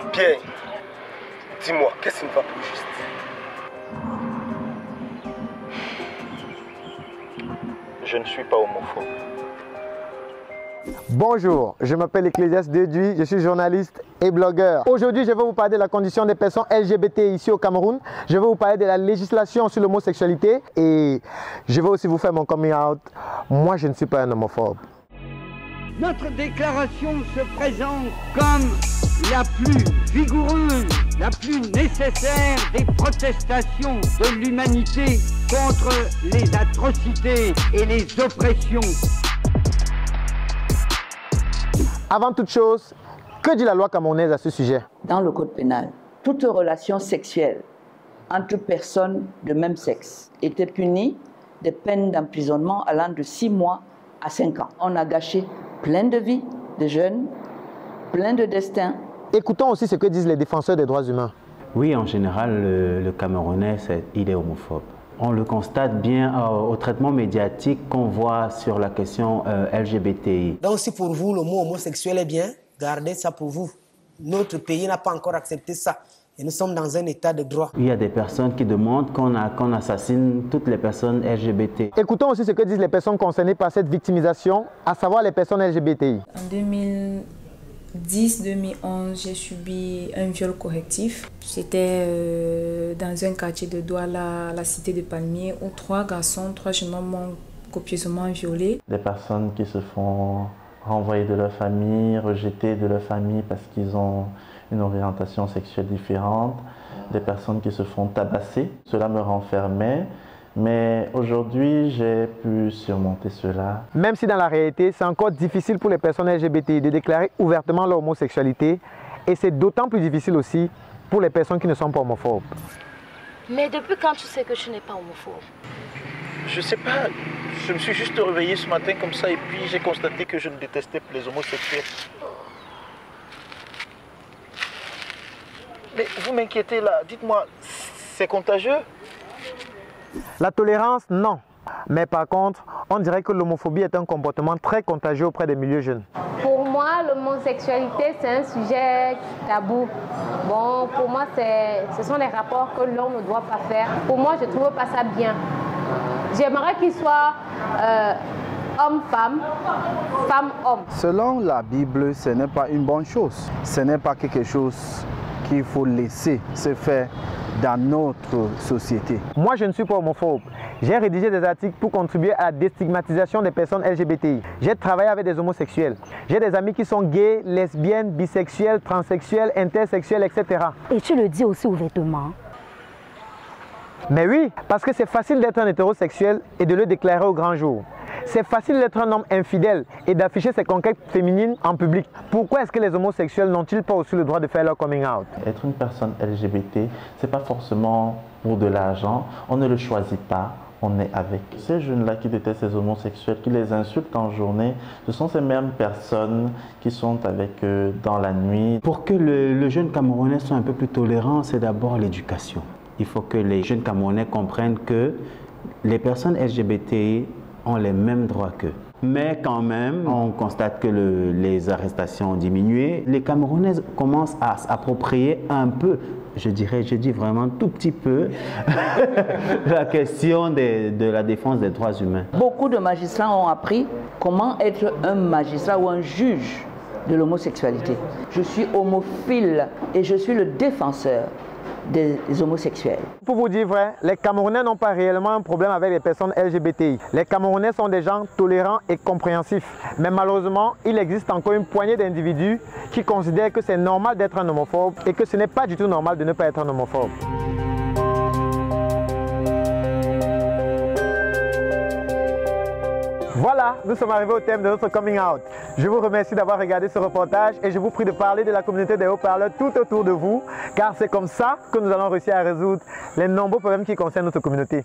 Bien. Dis-moi, qu'est-ce qui ne va plus juste? Je ne suis pas homophobe. Bonjour, je m'appelle Ecclésiaste Deduy, je suis journaliste et blogueur. Aujourd'hui, je vais vous parler de la condition des personnes LGBT ici au Cameroun. Je vais vous parler de la législation sur l'homosexualité et je vais aussi vous faire mon coming out. Moi, je ne suis pas un homophobe. Notre déclaration se présente comme la plus vigoureuse, la plus nécessaire des protestations de l'humanité contre les atrocités et les oppressions. Avant toute chose, que dit la loi camerounaise à ce sujet? Dans le code pénal, toute relation sexuelle entre personnes de même sexe était punie de peines d'emprisonnement allant de 6 mois à 5 ans. On a gâché plein de vies de jeunes, plein de destins. Écoutons aussi ce que disent les défenseurs des droits humains. Oui, en général, le Camerounais, il est homophobe. On le constate bien au traitement médiatique qu'on voit sur la question LGBTI. Donc si pour vous le mot homosexuel est bien, gardez ça pour vous. Notre pays n'a pas encore accepté ça. Et nous sommes dans un état de droit. Il y a des personnes qui demandent qu'on assassine toutes les personnes LGBT. Écoutons aussi ce que disent les personnes concernées par cette victimisation, à savoir les personnes LGBTI. En 2010-2011, j'ai subi un viol correctif. J'étais dans un quartier de Douala, la cité de Palmiers, où 3 garçons, 3 jeunes hommes m'ont copieusement violée. Des personnes qui se font renvoyer de leur famille, rejeter de leur famille parce qu'ils ont une orientation sexuelle différente. Des personnes qui se font tabasser. Cela me renfermait. Mais aujourd'hui, j'ai pu surmonter cela. Même si dans la réalité, c'est encore difficile pour les personnes LGBTI de déclarer ouvertement leur homosexualité, et c'est d'autant plus difficile aussi pour les personnes qui ne sont pas homophobes. Mais depuis quand tu sais que tu n'es pas homophobe? Je sais pas, je me suis juste réveillé ce matin comme ça et puis j'ai constaté que je ne détestais plus les homosexuels. Mais vous m'inquiétez là, dites-moi, c'est contagieux? La tolérance, non. Mais par contre, on dirait que l'homophobie est un comportement très contagieux auprès des milieux jeunes. Pour moi, l'homosexualité, c'est un sujet tabou. Bon, pour moi, ce sont des rapports que l'on ne doit pas faire. Pour moi, je ne trouve pas ça bien. J'aimerais qu'il soit homme-femme, femme-homme. Selon la Bible, ce n'est pas une bonne chose. Ce n'est pas quelque chose qu'il faut laisser se faire dans notre société. Moi, je ne suis pas homophobe. J'ai rédigé des articles pour contribuer à la déstigmatisation des personnes LGBTI. J'ai travaillé avec des homosexuels. J'ai des amis qui sont gays, lesbiennes, bisexuels, transsexuels, intersexuels, etc. Et tu le dis aussi ouvertement? Mais oui, parce que c'est facile d'être un hétérosexuel et de le déclarer au grand jour. C'est facile d'être un homme infidèle et d'afficher ses conquêtes féminines en public. Pourquoi est-ce que les homosexuels n'ont-ils pas aussi le droit de faire leur coming out? Être une personne LGBT, ce n'est pas forcément pour de l'argent. On ne le choisit pas, on est avec. Ces jeunes-là qui détestent les homosexuels, qui les insultent en journée, ce sont ces mêmes personnes qui sont avec eux dans la nuit. Pour que le jeune Camerounais soit un peu plus tolérant, c'est d'abord l'éducation. Il faut que les jeunes Camerounais comprennent que les personnes LGBT ont les mêmes droits qu'eux. Mais quand même, on constate que les arrestations ont diminué. Les Camerounais commencent à s'approprier un peu, je dis vraiment tout petit peu, la question de la défense des droits humains. Beaucoup de magistrats ont appris comment être un magistrat ou un juge de l'homosexualité. Je suis homophile et je suis le défenseur des homosexuels. Pour vous dire vrai, les Camerounais n'ont pas réellement un problème avec les personnes LGBTI. Les Camerounais sont des gens tolérants et compréhensifs. Mais malheureusement, il existe encore une poignée d'individus qui considèrent que c'est normal d'être un homophobe et que ce n'est pas du tout normal de ne pas être un homophobe. Voilà, nous sommes arrivés au thème de notre coming out. Je vous remercie d'avoir regardé ce reportage et je vous prie de parler de la communauté des haut-parleurs tout autour de vous, car c'est comme ça que nous allons réussir à résoudre les nombreux problèmes qui concernent notre communauté.